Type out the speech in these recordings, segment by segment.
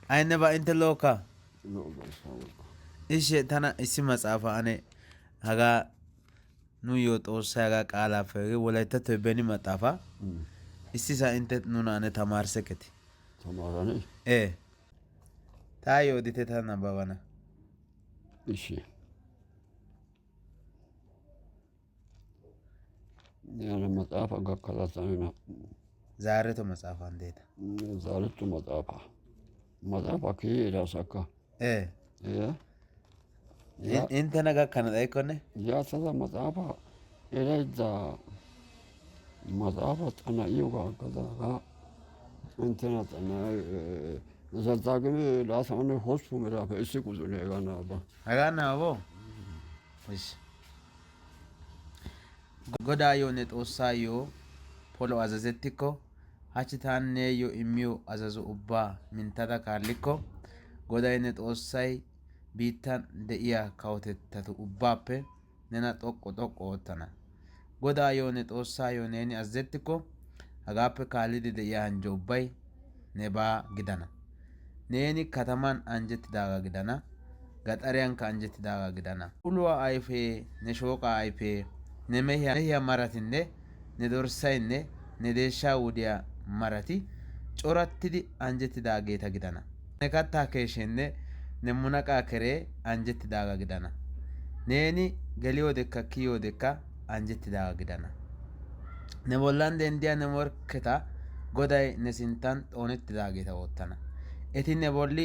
ayne ba inte loka lo basa ishe tana issi maxaafa ane haga nuyo xoossay haga qaalappe wolayttattoy beni maxaafa issisa inte nuna ane tamarseketi tamarani taayyo odite ta nababana ishi yani maxaafa gakkalatanina zaareto maxaafa andeeta zaaretu maxaafa kiira sakka intena gakkana dhaykkonne yaatada maxaafa erayda maxaafa xana'iyoga aggadaga intena zalzaagime laasamane hosppu miraafe issi quxune hegaa naaba hagaa nababo ish godaayyo ne xoossaayyo polo azazettikko hachchi taani neeyyo immiyo azazo ubbaa minttada kaallikko goday ne xoossay biittan de'iya kawotettatu ubbaappe nena xoqqu xoqqu oottana godaayyo ne xoossaayyo neeni azazettikko hagaappe kaallidi de'iya anjjo ubbay nebaa gidana neeni kataman anjjettidaagaa gidana gaxariyankka anjjettidaagaa gidana uluwaa ayfee ne shooqaa ayfee ne mehiya maratinne ne dorssaynne ne deeshshaa wudiyaa marati corattidi anjjettidaageeta gidana ne kattaa keeshenne ne munaqaa keree anjjettidaagaa gidana neeni geliyoodekka kiyoodekka anjjettidaagaa gidana ne bollan denddiya ne morkketa goday ne sinttan xoonettidaageeta oottana eti ne bolli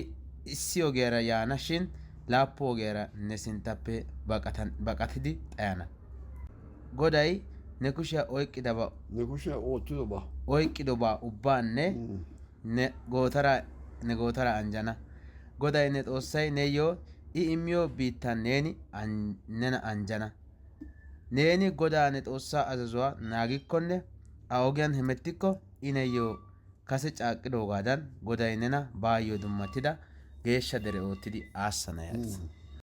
issi ogiyaara yaana shin 7 ogiyaara ne sinttappe baqatidi xayana goday ne kushiyaa oyqqidobaa ubbaanne ne gootara anjjana goday ne xoossay neeyyo I immiyo biittan nena anjjana neeni godaa ne xoossaa azazuwaa naagikkonne a ogiyan hemettikko I neeyyo kase caaqqidoogaadan goday nena baayyo dummatida geeshsha dere oottidi aassana yaagees